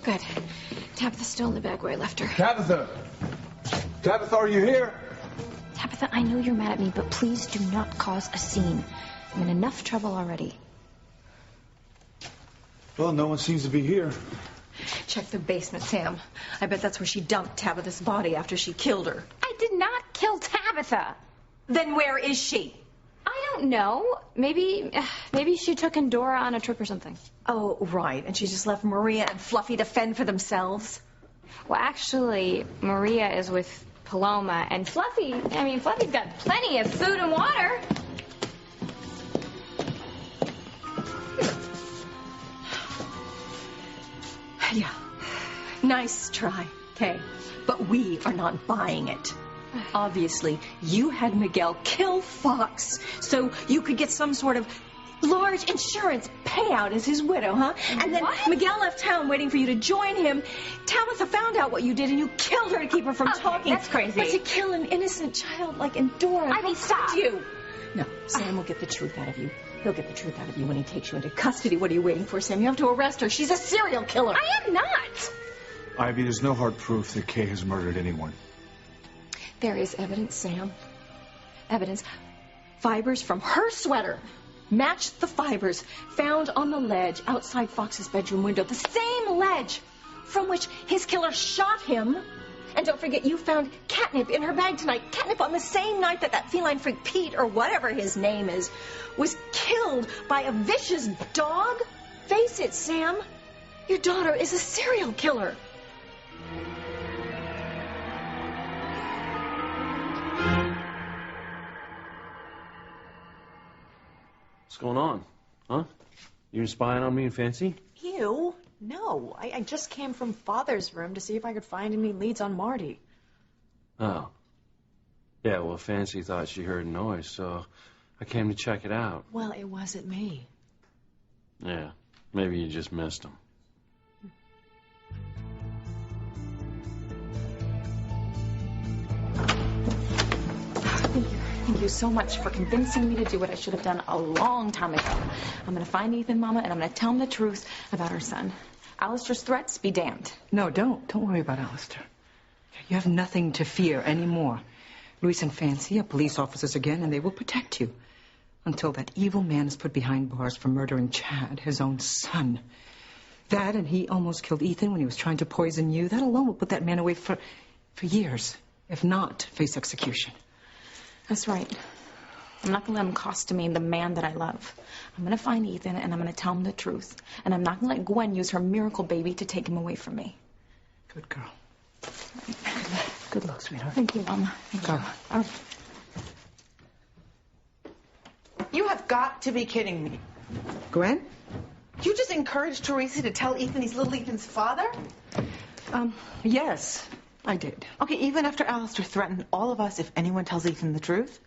Good. Tabitha's still in the bag where I left her. Tabitha! Tabitha, are you here? Tabitha, I know you're mad at me, but please do not cause a scene. I'm in enough trouble already. Well, no one seems to be here. Check the basement, Sam. I bet that's where she dumped Tabitha's body after she killed her. I did not kill Tabitha. Then where is she? I don't know. Maybe she took Endora on a trip or something. Oh, right. And she just left Maria and Fluffy to fend for themselves? Well, actually, Maria is with Paloma, and Fluffy's got plenty of food and water. Yeah. Nice try, Kay. But we are not buying it. Obviously, you had Miguel kill Fox so you could get some sort of large insurance payout as his widow, huh? And then Miguel left town waiting for you to join him. Tabitha found out what you did and you killed her to keep her from talking. That's crazy. But to kill an innocent child like Endora. Stop. You. No, Sam will get the truth out of you. He'll get the truth out of you when he takes you into custody. What are you waiting for, Sam? You have to arrest her. She's a serial killer. I am not. Ivy, there's no hard proof that Kay has murdered anyone. There is evidence, Sam. Evidence. Fibers from her sweater matched the fibers found on the ledge outside Fox's bedroom window. The same ledge from which his killer shot him. And don't forget, you found catnip in her bag tonight. Catnip on the same night that feline freak Pete, or whatever his name is, was killed by a vicious dog. Face it, Sam. Your daughter is a serial killer. What's going on? Huh? You spying on me and Fancy? Ew. No. I just came from Father's room to see if I could find any leads on Marty. Oh. Yeah, well, Fancy thought she heard a noise, so I came to check it out. Well, it wasn't me. Yeah, maybe you just missed him. Thank you so much for convincing me to do what I should have done a long time ago. I'm going to find Ethan, Mama, and I'm going to tell him the truth about our son. Alistair's threats be damned. No, don't. Don't worry about Alistair. You have nothing to fear anymore. Luis and Fancy are police officers again, and they will protect you until that evil man is put behind bars for murdering Chad, his own son. That, and he almost killed Ethan when he was trying to poison you. That alone will put that man away for years, if not face execution. That's right. I'm not going to let him cost me the man that I love. I'm going to find Ethan, and I'm going to tell him the truth. And I'm not going to let Gwen use her miracle baby to take him away from me. Good girl. Good luck, sweetheart. Thank you, Mama. Thank you. All right. You have got to be kidding me. Gwen? You just encouraged Teresa to tell Ethan he's little Ethan's father? Yes, I did. Okay, even after Alistair threatened all of us if anyone tells Ethan the truth?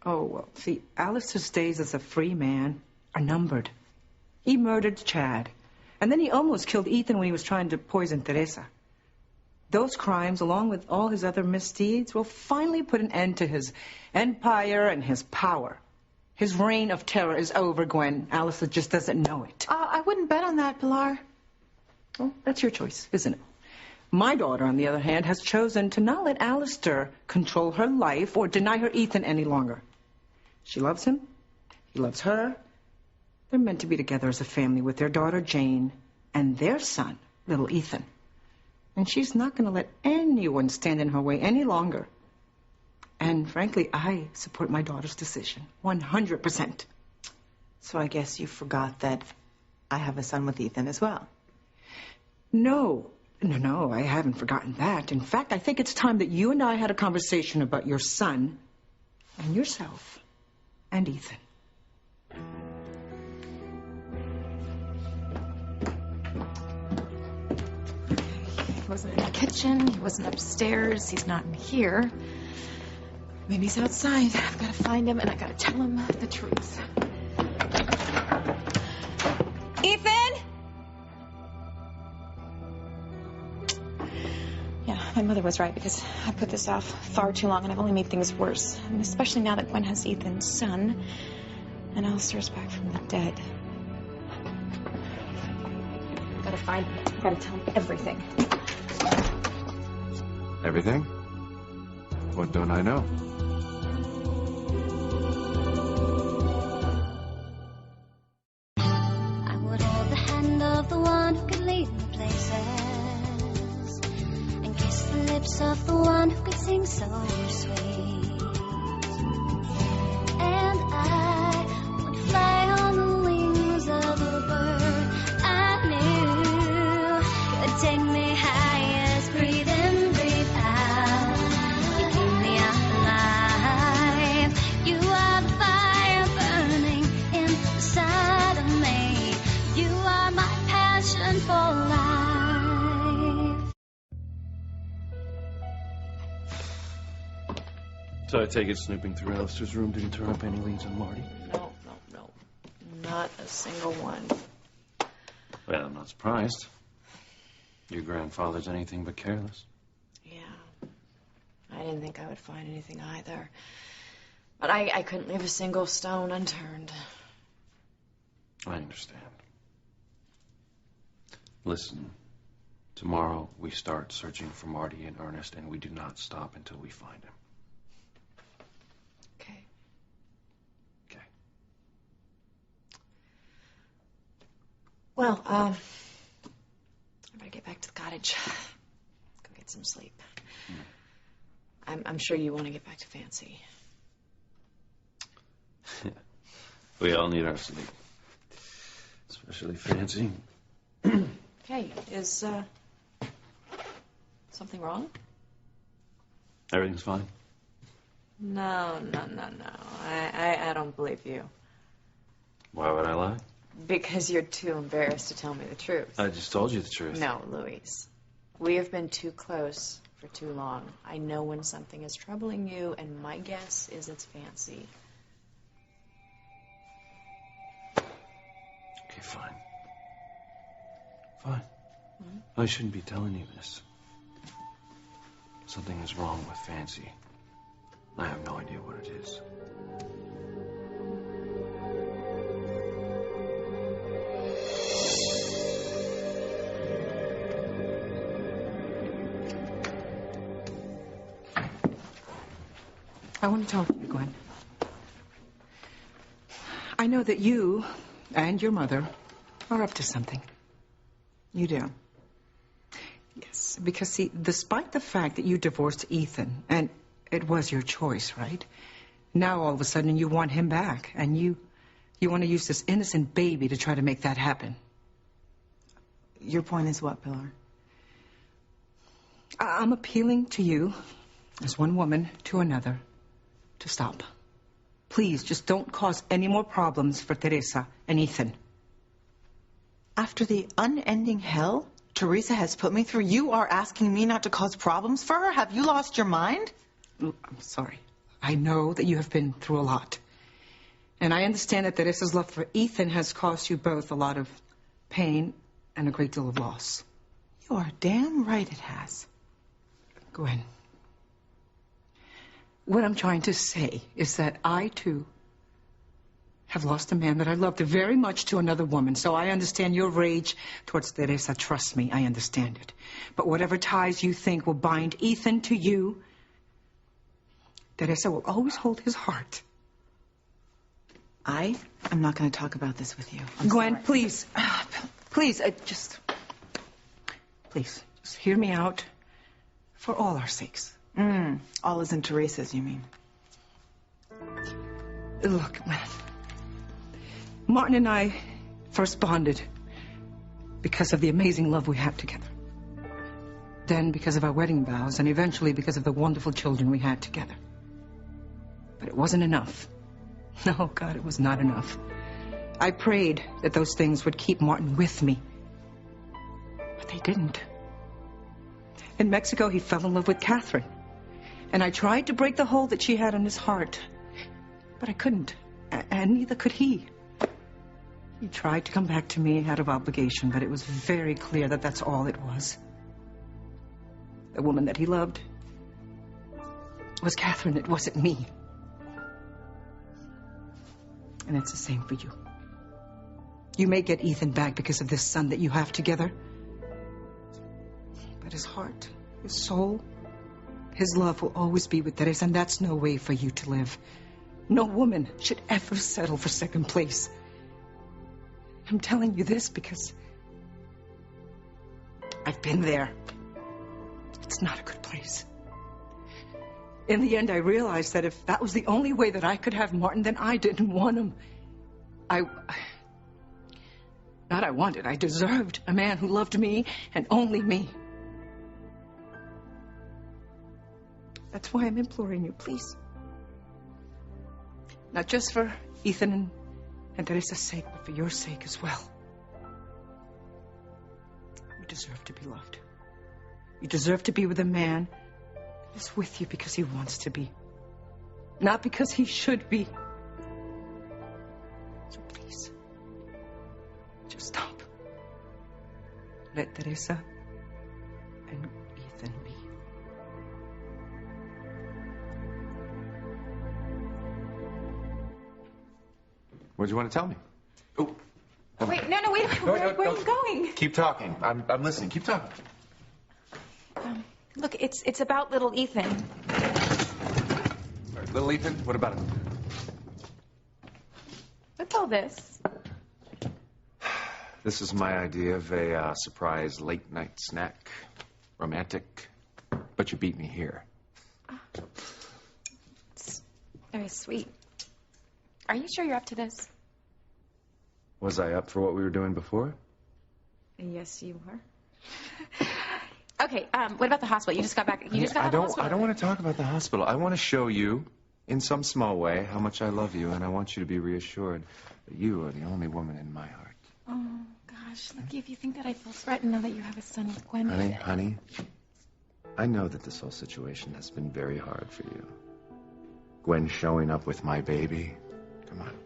Oh, well, see, Alistair's days as a free man are numbered. He murdered Chad, and then he almost killed Ethan when he was trying to poison Teresa. Those crimes, along with all his other misdeeds, will finally put an end to his empire and his power. His reign of terror is over, Gwen. Alistair just doesn't know it. I wouldn't bet on that, Pilar. Well, that's your choice, isn't it? My daughter, on the other hand, has chosen to not let Alistair control her life or deny her Ethan any longer. She loves him. He loves her. They're meant to be together as a family with their daughter, Jane, and their son, little Ethan. And she's not going to let anyone stand in her way any longer. And frankly, I support my daughter's decision, 100%. So I guess you forgot that I have a son with Ethan as well. No, I haven't forgotten that. In fact, I think it's time that you and I had a conversation about your son and yourself and Ethan. He wasn't in the kitchen. He wasn't upstairs. He's not in here. Maybe he's outside. I've got to find him, and I've got to tell him the truth. Ethan! Yeah, my mother was right, because I put this off far too long, and I've only made things worse. And especially now that Gwen has Ethan's son, and Alistair's back from the dead. Gotta gotta find him. I gotta tell him everything. Everything? What don't I know? I would hold the hand of the one who could lead me places, and kiss the lips of the one who could sing so sweet. And I would fly on the wings of a bird I knew could take me highest. Breathe in, breathe out. You keep me alive. You are the fire burning inside of me. You are my passion for life. So I take it snooping through Alistair's room didn't turn up any leads on Marty? No. Not a single one. Well, I'm not surprised. Your grandfather's anything but careless. Yeah. I didn't think I would find anything either. But I couldn't leave a single stone unturned. I understand. Listen, tomorrow we start searching for Marty in earnest, and we do not stop until we find him. Okay. Okay. Well, I better get back to the cottage. Go get some sleep. I'm sure you want to get back to Fancy. We all need our sleep. Especially Fancy. Hey, is something wrong? Everything's fine? No. I don't believe you. Why would I lie? Because you're too embarrassed to tell me the truth. I just told you the truth. No, Louise. We have been too close for too long. I know when something is troubling you, and my guess is it's Fancy. Okay, fine. Fine. I shouldn't be telling you this. Something is wrong with Fancy. I have no idea what it is. I want to talk to you, Gwen. I know that you and your mother are up to something. You do. Yes, because, see, despite the fact that you divorced Ethan, and it was your choice, right? Now, all of a sudden, you want him back, and you want to use this innocent baby to try to make that happen. Your point is what, Pilar? I'm appealing to you, as one woman to another, to stop. Please, just don't cause any more problems for Teresa and Ethan. After the unending hell Teresa has put me through, you are asking me not to cause problems for her? Have you lost your mind? I'm sorry. I know that you have been through a lot. And I understand that Teresa's love for Ethan has caused you both a lot of pain and a great deal of loss. You are damn right it has. Gwen, what I'm trying to say is that I, too, have lost a man that I loved very much to another woman. So I understand your rage towards Teresa. Trust me, I understand it. But whatever ties you think will bind Ethan to you, Teresa will always hold his heart. I am not going to talk about this with you. Gwen, please. Please, please, just hear me out for all our sakes. All isn't Teresa's, you mean? Look, Gwen. Martin and I first bonded because of the amazing love we had together. Then because of our wedding vows, and eventually because of the wonderful children we had together. But it wasn't enough. No, God, it was not enough. I prayed that those things would keep Martin with me. But they didn't. In Mexico, he fell in love with Catherine. And I tried to break the hold that she had on his heart. But I couldn't. And neither could he. He tried to come back to me out of obligation, but it was very clear that that's all it was. The woman that he loved was Catherine. It wasn't me. And it's the same for you. You may get Ethan back because of this son that you have together. But his heart, his soul, his love will always be with Teresa, and that's no way for you to live. No woman should ever settle for second place. I'm telling you this because I've been there. It's not a good place. In the end, I realized that if that was the only way that I could have Martin, then I didn't want him. I wanted, I deserved a man who loved me and only me. That's why I'm imploring you, please. Not just for Ethan and Teresa's sake, but for your sake as well. You deserve to be loved. You deserve to be with a man who is with you because he wants to be, not because he should be. So please, just stop. Let Teresa and Ethan be. What do you want to tell me? Oh. Wait, no, wait. Where are you going? Keep talking. I'm listening. Keep talking. Look, it's about little Ethan. All right, little Ethan, what about him? What's all this? This is my idea of a surprise late-night snack. Romantic. But you beat me here. It's very sweet. Are you sure you're up to this? Was I up for what we were doing before? Yes, you were. Okay, what about the hospital? You just got back. You just got out of the hospital. I don't want to talk about the hospital. I want to show you, in some small way, how much I love you, and I want you to be reassured that you are the only woman in my heart. Oh, gosh. Look, if you think that I feel threatened now that you have a son with Gwen. Honey, I know that this whole situation has been very hard for you. Gwen showing up with my baby. Come on.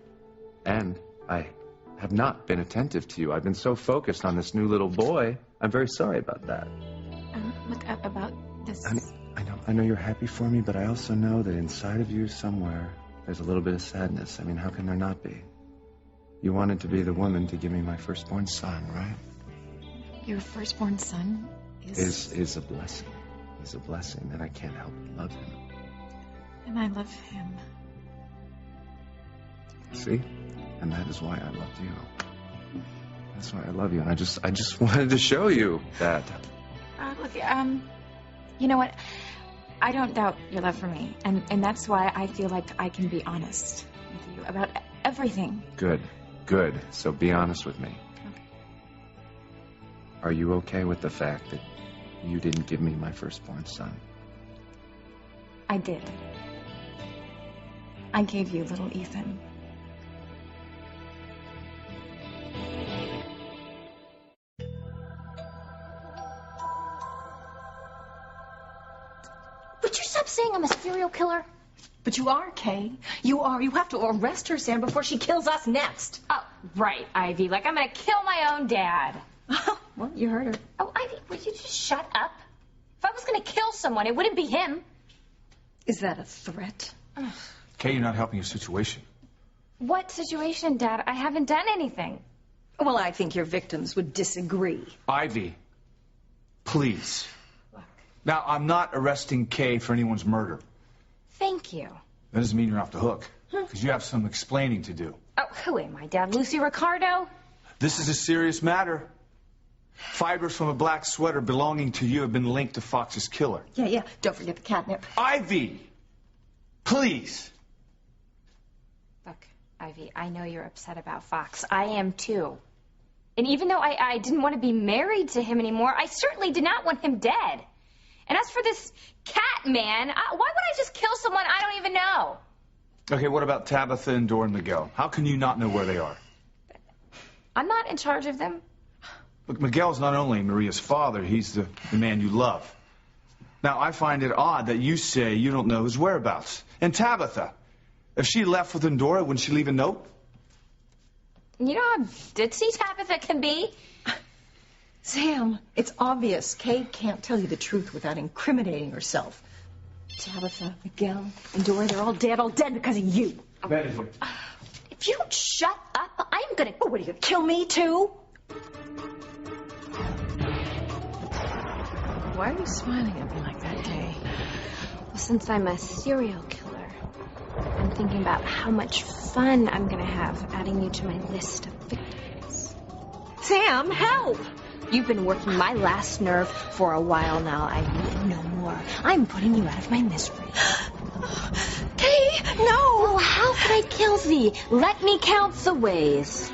And I have not been attentive to you. I've been so focused on this new little boy. I'm very sorry about that. Look, about this... Honey, I know you're happy for me, but I also know that inside of you somewhere, there's a little bit of sadness. I mean, how can there not be? You wanted to be the woman to give me my firstborn son, right? Your firstborn son is a blessing. He's a blessing, and I can't help but love him. And I love him. See? And that is why I loved you. That's why I love you, and I just wanted to show you that. Look, you know what? I don't doubt your love for me, and that's why I feel like I can be honest with you about everything. Good. So be honest with me. Okay. Are you okay with the fact that you didn't give me my firstborn son? I did. I gave you little Ethan. Would you stop saying I'm a serial killer? But you are, Kay. You are. You have to arrest her, Sam, before she kills us next. Oh, right, Ivy. Like I'm gonna kill my own dad. Well, you heard her. Oh, Ivy, would you just shut up? If I was gonna kill someone, it wouldn't be him. Is that a threat? Kay, you're not helping your situation. What situation, Dad? I haven't done anything. Well, I think your victims would disagree. Ivy, please. Now, I'm not arresting Kay for anyone's murder. Thank you. That doesn't mean you're off the hook, because you have some explaining to do. Oh, who am I, Dad? Lucy Ricardo? This is a serious matter. Fibers from a black sweater belonging to you have been linked to Fox's killer. Yeah. Don't forget the catnip. Ivy! Please! Look, Ivy, I know you're upset about Fox. I am too. And even though I didn't want to be married to him anymore, I certainly did not want him dead. And as for this cat man, why would I just kill someone I don't even know? Okay, what about Tabitha and Dora and Miguel? How can you not know where they are? I'm not in charge of them. Look, Miguel's not only Maria's father, he's the man you love. Now, I find it odd that you say you don't know his whereabouts. And Tabitha, if she left with Dora, wouldn't she leave a note? You know how ditzy Tabitha can be? Sam, it's obvious. Kay can't tell you the truth without incriminating herself. Tabitha, Miguel, and Dora, they're all dead because of you. Benedict. If you don't shut up, I'm gonna... Oh, what are you gonna kill me too? Why are you smiling at me like that, Kay? Well, since I'm a serial killer, I'm thinking about how much fun I'm gonna have adding you to my list of victims. Sam, help! You've been working my last nerve for a while now. I need no more. I'm putting you out of my misery. Kay, no! Oh, how can I kill thee? Let me count the ways.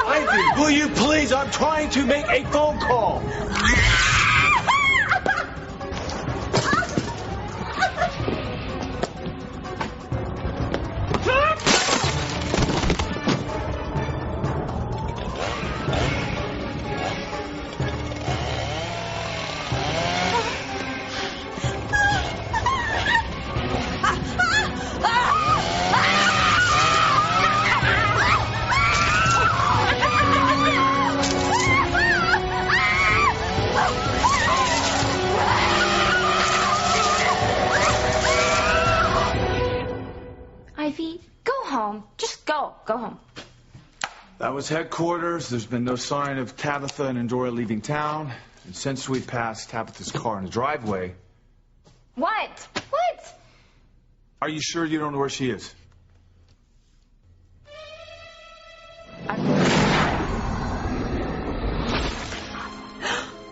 Ivy, will you please? I'm trying to make a phone call. Ivy, go home. Just go. Go home. That was headquarters. There's been no sign of Tabitha and Endora leaving town. And since we passed Tabitha's car in the driveway... What? What? Are you sure you don't know where she is?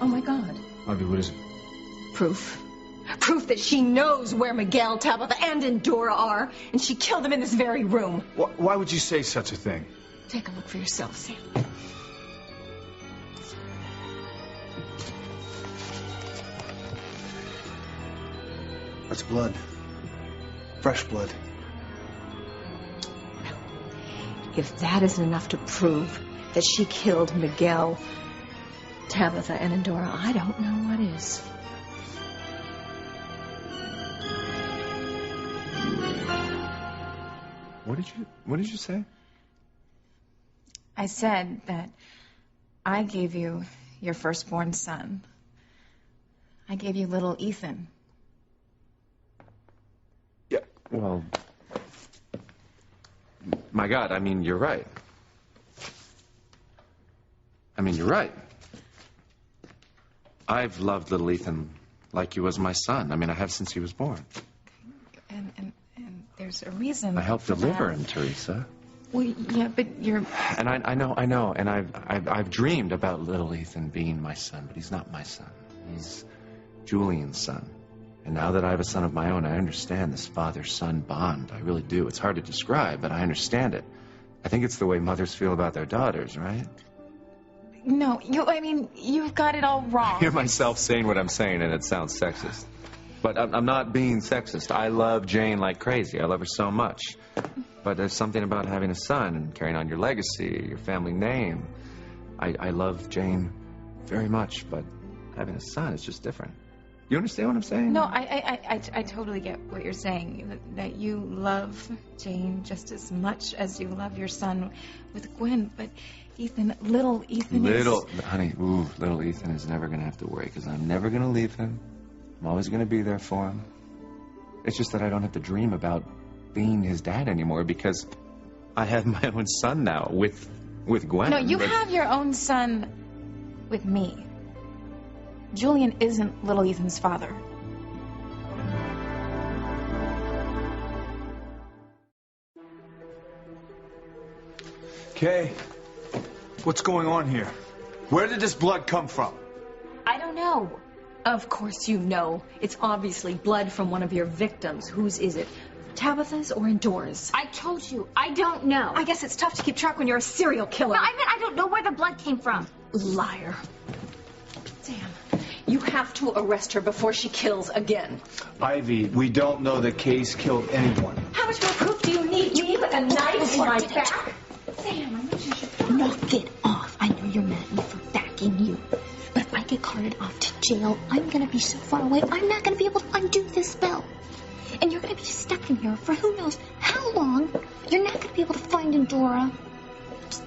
Oh my God. Ivy, what is it? Proof. Proof that she knows where Miguel, Tabitha, and Endora are, and she killed them in this very room. Why would you say such a thing? Take a look for yourself, Sam. That's blood. Fresh blood. If that isn't enough to prove that she killed Miguel, Tabitha, and Endora, I don't know what is. What did you say? I said that I gave you your firstborn son. I gave you little Ethan. Yeah, well... My God, I mean, you're right. You're right. I've loved little Ethan like he was my son. I have since he was born. And there's a reason. I helped for deliver that. him, Teresa. Well, yeah, but you're... And I know. And I've dreamed about little Ethan being my son, but he's not my son. He's Julian's son. And now that I have a son of my own, I understand this father-son bond. I really do. It's hard to describe, but I understand it. I think it's the way mothers feel about their daughters, right? No, you've got it all wrong. I hear myself saying what I'm saying, and it sounds sexist. But I'm not being sexist. I love Jane like crazy. I love her so much. But there's something about having a son and carrying on your legacy, your family name. I love Jane very much, but having a son is just different. You understand what I'm saying? No, I totally get what you're saying. That you love Jane just as much as you love your son with Gwen. But Ethan, little Ethan is... Honey, little Ethan is never going to have to worry because I'm never going to leave him. I'm always going to be there for him. It's just that I don't have to dream about being his dad anymore because I have my own son now with Gwen. No, you have your own son with me. Julian isn't little Ethan's father. Kay, what's going on here? Where did this blood come from? I don't know. Of course you know. It's obviously blood from one of your victims. Whose is it? Tabitha's or Endora's? I told you, I don't know. I guess it's tough to keep track when you're a serial killer. No, I meant I don't know where the blood came from. Liar. Sam, You have to arrest her before she kills again. Ivy, we don't know that Case killed anyone. How much more proof do you need? Me with a knife in my back? Sam, I know you should knock it off. I know you're mad at me for backing you. But if I get carted off to jail, I'm going to be so far away, I'm not going to be able to undo this spell. And you're going to be stuck in here for who knows how long. You're not going to be able to find Endora. Just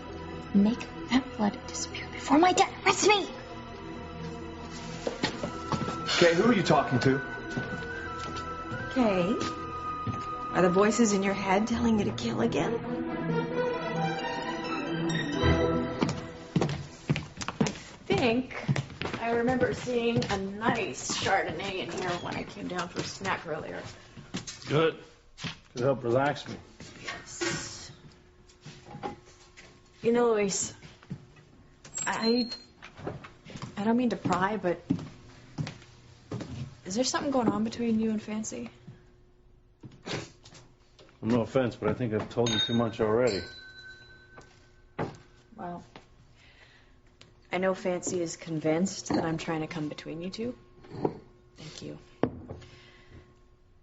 make that blood disappear before my dad arrests me. Okay, who are you talking to? Kay, are the voices in your head telling you to kill again? I think I remember seeing a nice Chardonnay in here when I came down for a snack earlier. Good. Could help relax me. Yes. You know, Luis, I don't mean to pry, but is there something going on between you and Fancy? No offense, but I think I've told you too much already. Well, I know Fancy is convinced that I'm trying to come between you two. Thank you.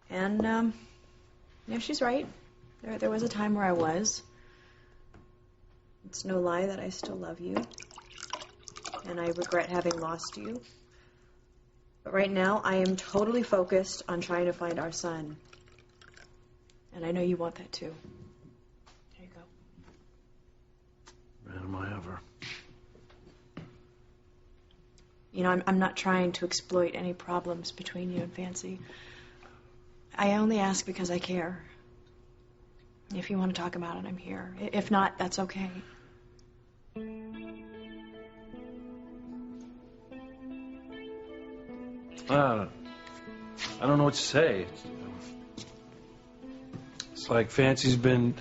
And, yeah, she's right. There was a time where I was. It's no lie that I still love you. And I regret having lost you. But right now, I am totally focused on trying to find our son. And I know you want that too. There you go. Man, am I ever. You know, I'm not trying to exploit any problems between you and Fancy. I only ask because I care. If you want to talk about it, I'm here. If not, that's okay. I don't know what to say. It's like Fancy's been...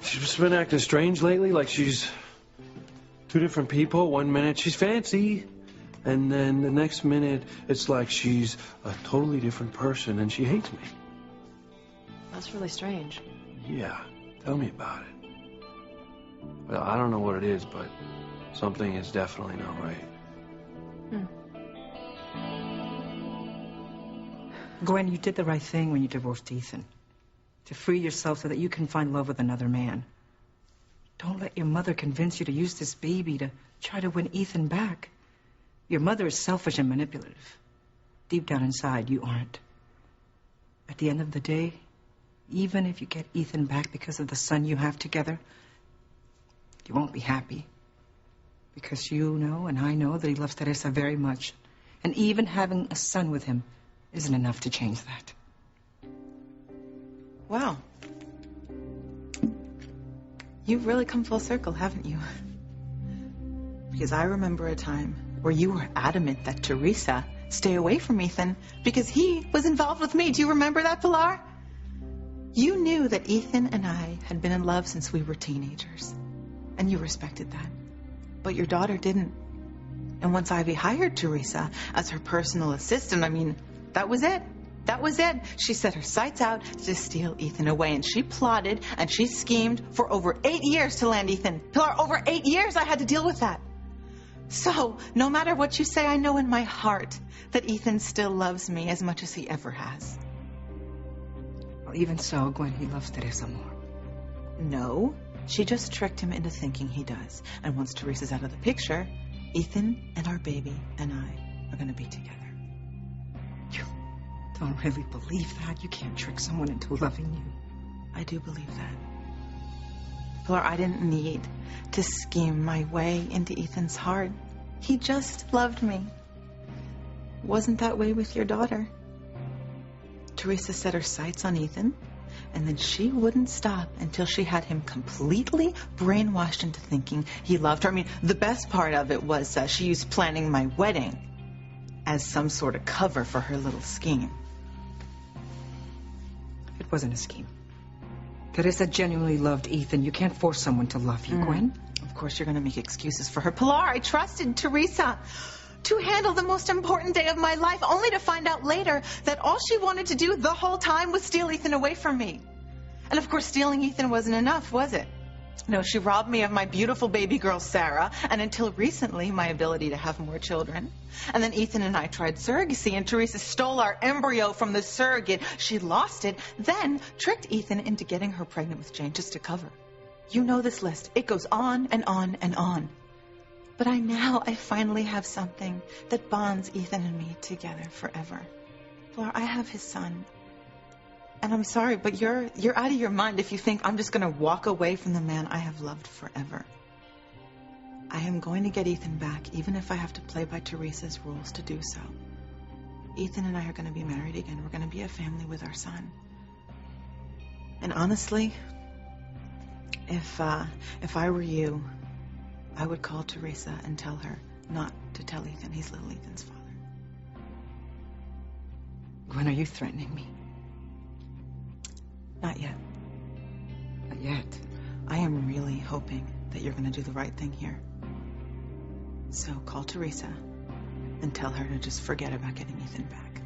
She's just been acting strange lately, like she's two different people. One minute she's Fancy, and then the next minute it's like she's a totally different person and she hates me. That's really strange. Yeah, tell me about it. Well, I don't know what it is, but something is definitely not right. Gwen, you did the right thing when you divorced Ethan. To free yourself so that you can find love with another man. Don't let your mother convince you to use this baby to try to win Ethan back. Your mother is selfish and manipulative. Deep down inside, you aren't. At the end of the day, even if you get Ethan back because of the son you have together, you won't be happy. Because you know and I know that he loves Teresa very much. And even having a son with him isn't enough to change that. Wow. You've really come full circle, haven't you? Because I remember a time where you were adamant that Teresa stay away from Ethan because he was involved with me. Do you remember that, Pilar? You knew that Ethan and I had been in love since we were teenagers. And you respected that. But your daughter didn't. And once Ivy hired Teresa as her personal assistant, I mean, that was it. That was it. She set her sights out to steal Ethan away, and she plotted and she schemed for over 8 years to land Ethan. Pilar, over 8 years I had to deal with that. So, no matter what you say, I know in my heart that Ethan still loves me as much as he ever has. Well, even so, Gwen, he loves Teresa more. No, she just tricked him into thinking he does. And once Teresa's out of the picture, Ethan and our baby and I are going to be together. You don't really believe that? You can't trick someone into loving you. I do believe that. Pilar, I didn't need to scheme my way into Ethan's heart. He just loved me. Wasn't that way with your daughter. Teresa set her sights on Ethan, and then she wouldn't stop until she had him completely brainwashed into thinking he loved her. I mean, the best part of it was she used planning my wedding as some sort of cover for her little scheme. It wasn't a scheme. Teresa genuinely loved Ethan. You can't force someone to love you, Gwen. Of course you're going to make excuses for her. Pilar, I trusted Teresa to handle the most important day of my life, only to find out later that all she wanted to do the whole time was steal Ethan away from me. And of course, stealing Ethan wasn't enough, was it? No, she robbed me of my beautiful baby girl, Sarah, and until recently, my ability to have more children. And then Ethan and I tried surrogacy, and Teresa stole our embryo from the surrogate. She lost it, then tricked Ethan into getting her pregnant with Jane just to cover. You know this list. It goes on and on and on. But I finally have something that bonds Ethan and me together forever. Flora, I have his son. And I'm sorry, but you're out of your mind if you think I'm just going to walk away from the man I have loved forever. I am going to get Ethan back, even if I have to play by Teresa's rules to do so. Ethan and I are going to be married again. We're going to be a family with our son. And honestly, if I were you, I would call Teresa and tell her not to tell Ethan he's little Ethan's father. Gwen, are you threatening me? Not yet. Not yet. I am really hoping that you're going to do the right thing here. So call Teresa and tell her to just forget about getting Ethan back.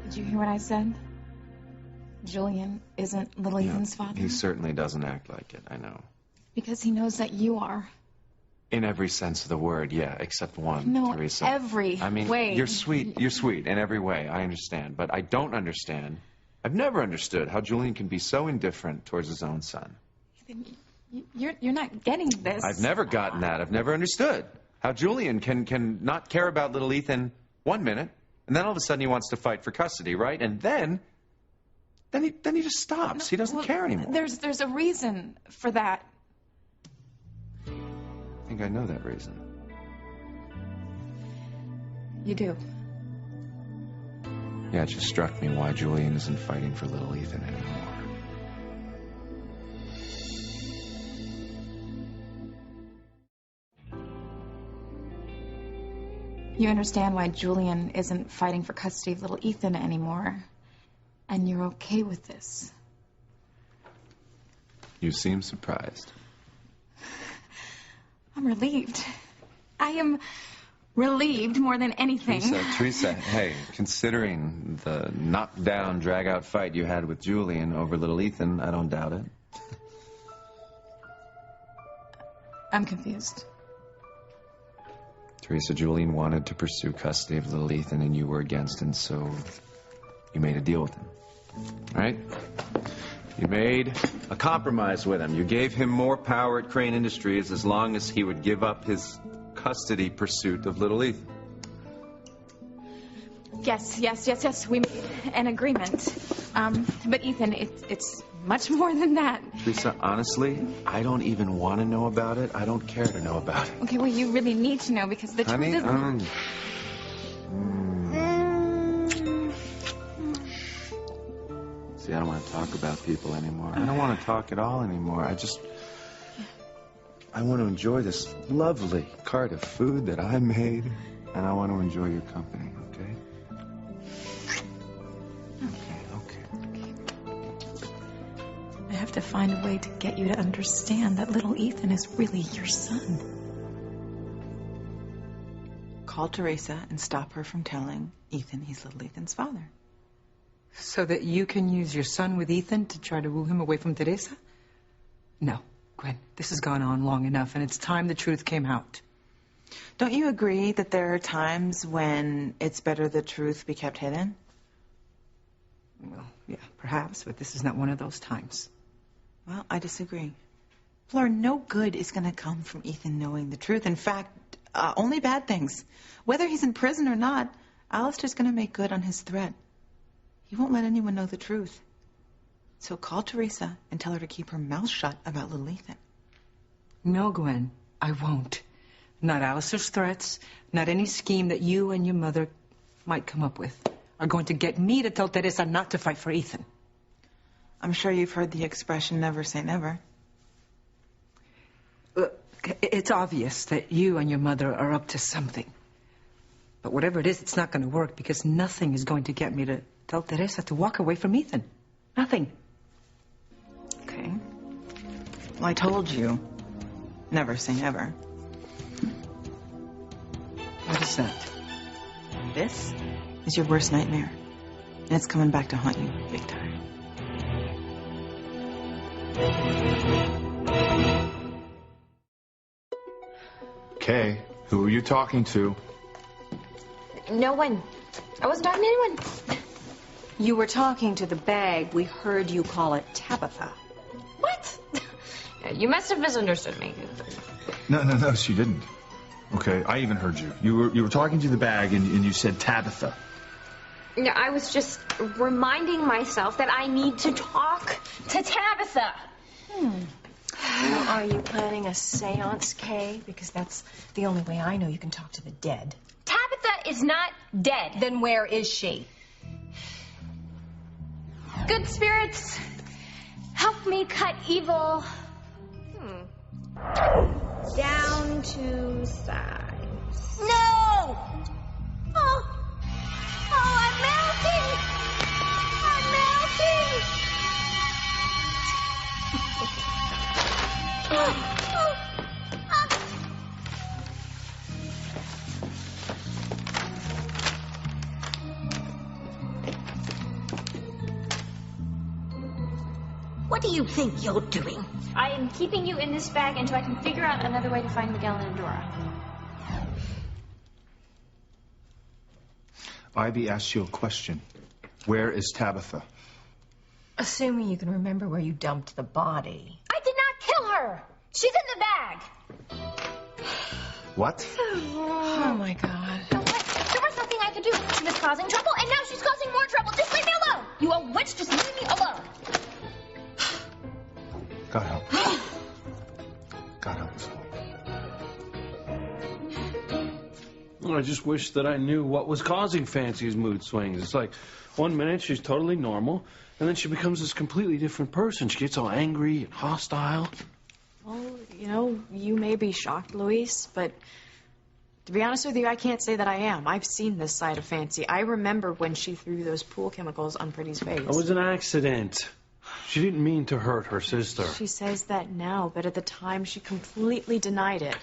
Did you hear what I said? Julian isn't little Ethan's father. He certainly doesn't act like it, I know. Because he knows that you are. In every sense of the word, yeah, except one, No, Teresa. every way. You're sweet in every way, I understand. But I don't understand. I've never understood how Julian can be so indifferent towards his own son. You're not getting this. I've never gotten that. I've never understood how Julian can not care about little Ethan 1 minute, and then all of a sudden he wants to fight for custody, right? And then he just stops. He doesn't care anymore. There's a reason for that. I think I know that reason. You do. Yeah, it just struck me why Julian isn't fighting for little Ethan anymore. You understand why Julian isn't fighting for custody of little Ethan anymore. And you're okay with this. You seem surprised. I'm relieved. I am relieved more than anything. Teresa, hey, considering the knockdown, drag-out fight you had with Julian over little Ethan, I don't doubt it. I'm confused. Teresa, Julian wanted to pursue custody of little Ethan, and you were against, and so you made a deal with him. Right? You made a compromise with him. You gave him more power at Crane Industries as long as he would give up his custody pursuit of little Ethan. Yes. We made an agreement. But Ethan, it's much more than that. Teresa, honestly, I don't even want to know about it. I don't care to know about it. Okay, well, you really need to know because the truth is... See, I don't want to talk about people anymore. I don't want to talk at all anymore. I want to enjoy this lovely cart of food that I made, and I want to enjoy your company, okay? Okay. I have to find a way to get you to understand that little Ethan is really your son. Call Teresa and stop her from telling Ethan he's little Ethan's father. So that you can use your son with Ethan to try to woo him away from Teresa? No, Gwen, this has gone on long enough, and it's time the truth came out. Don't you agree that there are times when it's better the truth be kept hidden? Well, yeah, perhaps, but this is not one of those times. Well, I disagree. Flora, no good is going to come from Ethan knowing the truth. In fact, only bad things. Whether he's in prison or not, Alistair's going to make good on his threat. He won't let anyone know the truth. So call Teresa and tell her to keep her mouth shut about little Ethan. No, Gwen, I won't. Not Alistair's threats, not any scheme that you and your mother might come up with are going to get me to tell Teresa not to fight for Ethan. I'm sure you've heard the expression, never say never. It's obvious that you and your mother are up to something. But whatever it is, it's not going to work because nothing is going to get me to tell Teresa to walk away from Ethan. Nothing. Okay. Well, I told you, never say never. What is that? This is your worst nightmare. And it's coming back to haunt you big time. Kay, who are you talking to? No one. I wasn't talking to anyone. You were talking to the bag. We heard you call it Tabitha. What? You must have misunderstood me. No, she didn't. Okay, I even heard you. You were talking to the bag and you said Tabitha. No, I was just reminding myself that I need to talk to Tabitha. Are you planning a seance, Kay? Because that's the only way I know you can talk to the dead. Tabitha is not dead. Then where is she? Good spirits, help me cut evil down to size. No! Oh, I'm melting! I'm What do you think you're doing? I am keeping you in this bag until I can figure out another way to find Miguel and Dora. Ivy asked you a question. Where is Tabitha? Assuming you can remember where you dumped the body. I did not kill her. She's in the bag. What? Oh, my God. There was nothing I could do. She was causing trouble, and now she's causing more trouble. Just leave me alone. You old witch, just leave me alone. God help. God help us all. I just wish that I knew what was causing Fancy's mood swings. It's like 1 minute she's totally normal, and then she becomes this completely different person. She gets all angry and hostile. Well, you know, you may be shocked, Luis, but to be honest with you, I can't say that I am. I've seen this side of Fancy. I remember when she threw those pool chemicals on Pretty's face. It was an accident. She didn't mean to hurt her sister. She says that now, but at the time she completely denied it.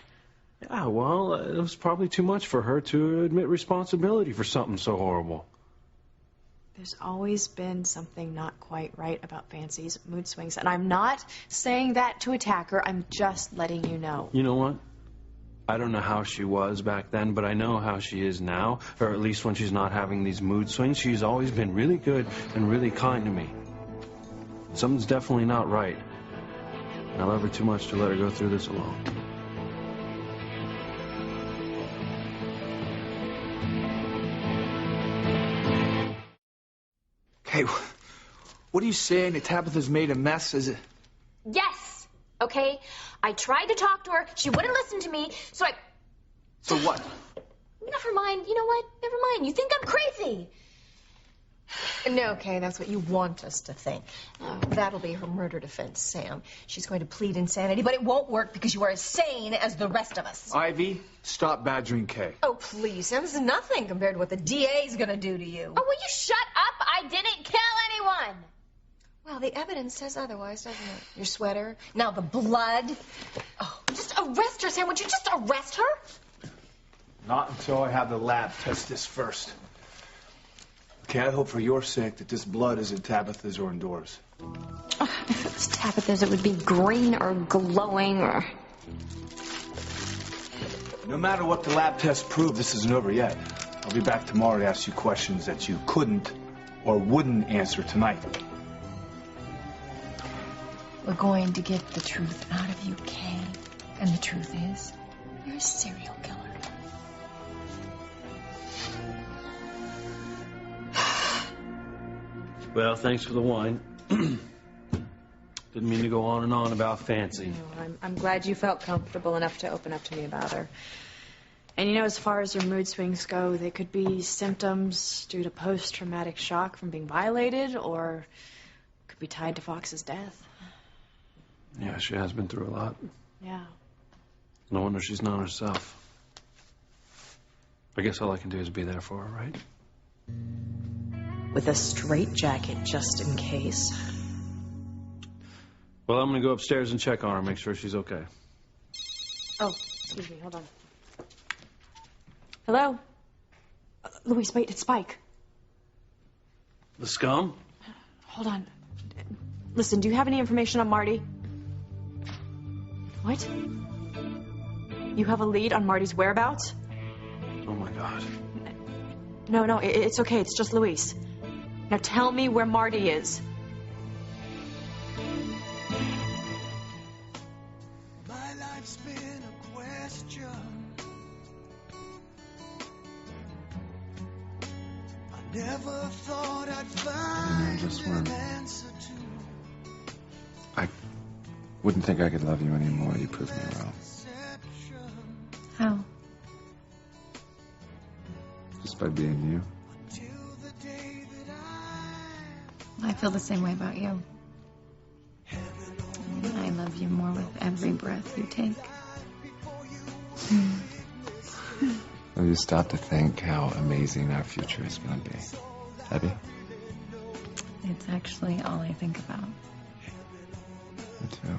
Yeah, well, it was probably too much for her to admit responsibility for something so horrible. There's always been something not quite right about Fancy's mood swings, and I'm not saying that to attack her. I'm just letting you know. You know what? I don't know how she was back then, but I know how she is now, or at least when she's not having these mood swings. She's always been really good and really kind to me. Something's definitely not right. I love her too much to let her go through this alone. Hey, what are you saying? That Tabitha's made a mess? Is it? Yes. Okay. I tried to talk to her. She wouldn't listen to me. So what? Never mind. You know what? Never mind. You think I'm crazy. No, Kay, that's what you want us to think. That'll be her murder defense, Sam. She's going to plead insanity, but it won't work because you are as sane as the rest of us. Ivy, stop badgering Kay. Oh, please, Sam, this is nothing compared to what the DA's going to do to you. Oh, will you shut up? I didn't kill anyone. Well, the evidence says otherwise, doesn't it? Your sweater, now the blood. Oh, just arrest her, Sam. Would you just arrest her? Not until I have the lab test this first. Okay, I hope for your sake that this blood isn't Tabitha's or Dora's. If it was Tabitha's, it would be green or glowing or... No matter what the lab test proved, this isn't over yet. I'll be back tomorrow to ask you questions that you couldn't or wouldn't answer tonight. We're going to get the truth out of you, Kay. And the truth is, you're a serial killer. Well, thanks for the wine. Didn't mean to go on and on about Fancy. No, I'm glad you felt comfortable enough to open up to me about her. And you know, as far as her mood swings go, they could be symptoms due to post-traumatic shock from being violated, or could be tied to Fox's death. Yeah, she has been through a lot. Yeah. No wonder she's not herself. I guess all I can do is be there for her, right? With a straitjacket just in case. Well, I'm going to go upstairs and check on her, make sure she's okay. Oh, excuse me, hold on. Hello? Luis, wait, it's Spike. The scum? Hold on. Listen, do you have any information on Marty? What? You have a lead on Marty's whereabouts? Oh, my God. No, it's okay. It's just Luis. Now tell me where Marty is. My life's been a question. I never thought I'd find an answer to. I wouldn't think I could love you anymore. You proved me wrong. How? Just by being you. I feel the same way about you. I love you more with every breath you take. Have you stopped to think how amazing our future is going to be? Have you? It's actually all I think about. Me too.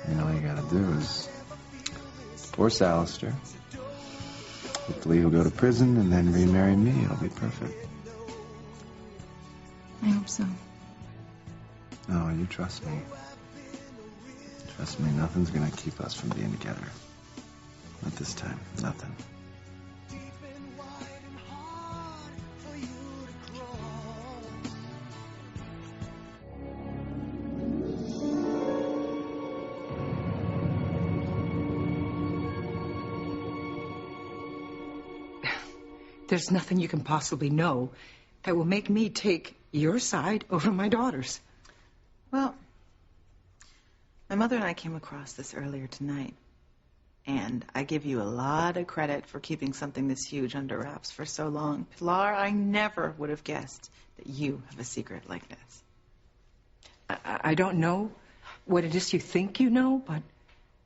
I mean, all you gotta do is divorce Alistair. Hopefully he'll go to prison and then remarry me. It'll be perfect. I hope so. No, you trust me. Trust me, nothing's gonna keep us from being together. Not this time. Nothing. There's nothing you can possibly know that will make me take your side over my daughter's. Well, my mother and I came across this earlier tonight. And I give you a lot of credit for keeping something this huge under wraps for so long. Pilar, I never would have guessed that you have a secret like this. I don't know what it is you think you know, but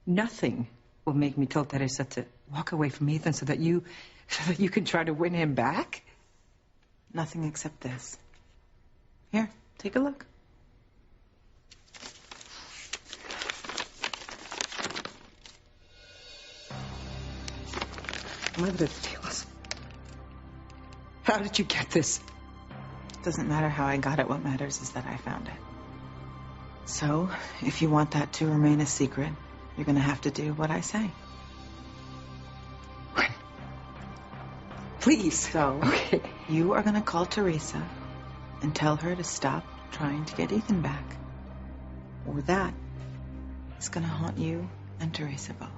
nothing will make me tell Teresa to walk away from Ethan so that you can try to win him back. Nothing except this. Here, take a look. Madre de Dios. How did you get this? Doesn't matter how I got it. What matters is that I found it. So, if you want that to remain a secret, you're going to have to do what I say. Please. So, okay. You are going to call Teresa and tell her to stop trying to get Ethan back. Or that is going to haunt you and Teresa both.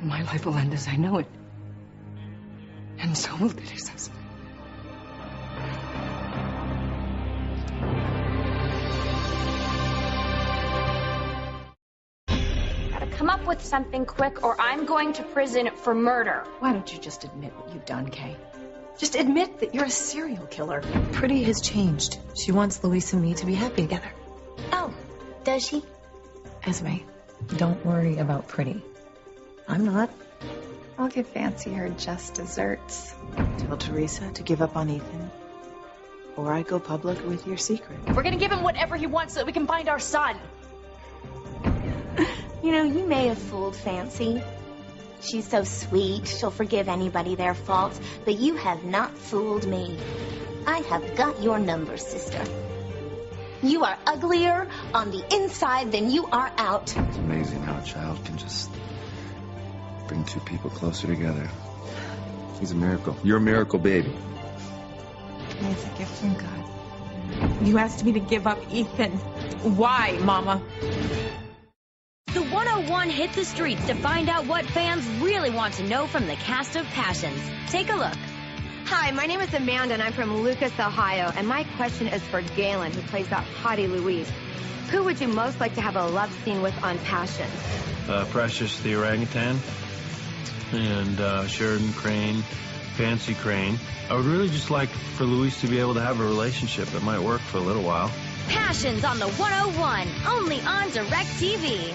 My life will end as I know it. And so will Teresa's. Gotta come up with something quick or I'm going to prison for murder. Why don't you just admit what you've done, Kay? Just admit that you're a serial killer. Pretty has changed. She wants Luis and me to be happy together. Oh, does she? Esme, don't worry about Pretty. I'm not. I'll give Fancy her just desserts. Tell Teresa to give up on Ethan. Or I go public with your secret. We're gonna give him whatever he wants so that we can find our son. You know, you may have fooled Fancy. She's so sweet, she'll forgive anybody their faults, but you have not fooled me. I have got your number, sister. You are uglier on the inside than you are out. It's amazing how a child can just bring two people closer together. He's a miracle. You're a miracle baby. It's a gift from God. You asked me to give up Ethan. Why, Mama? The 101 hit the streets to find out what fans really want to know from the cast of Passions. Take a look. Hi, my name is Amanda, and I'm from Lucas, Ohio. And my question is for Galen, who plays that hottie Louise. Who would you most like to have a love scene with on Passions? Precious the orangutan and Sheridan Crane, Fancy Crane. I would really just like for Louise to be able to have a relationship that might work for a little while. Passions on the 101, only on DirecTV.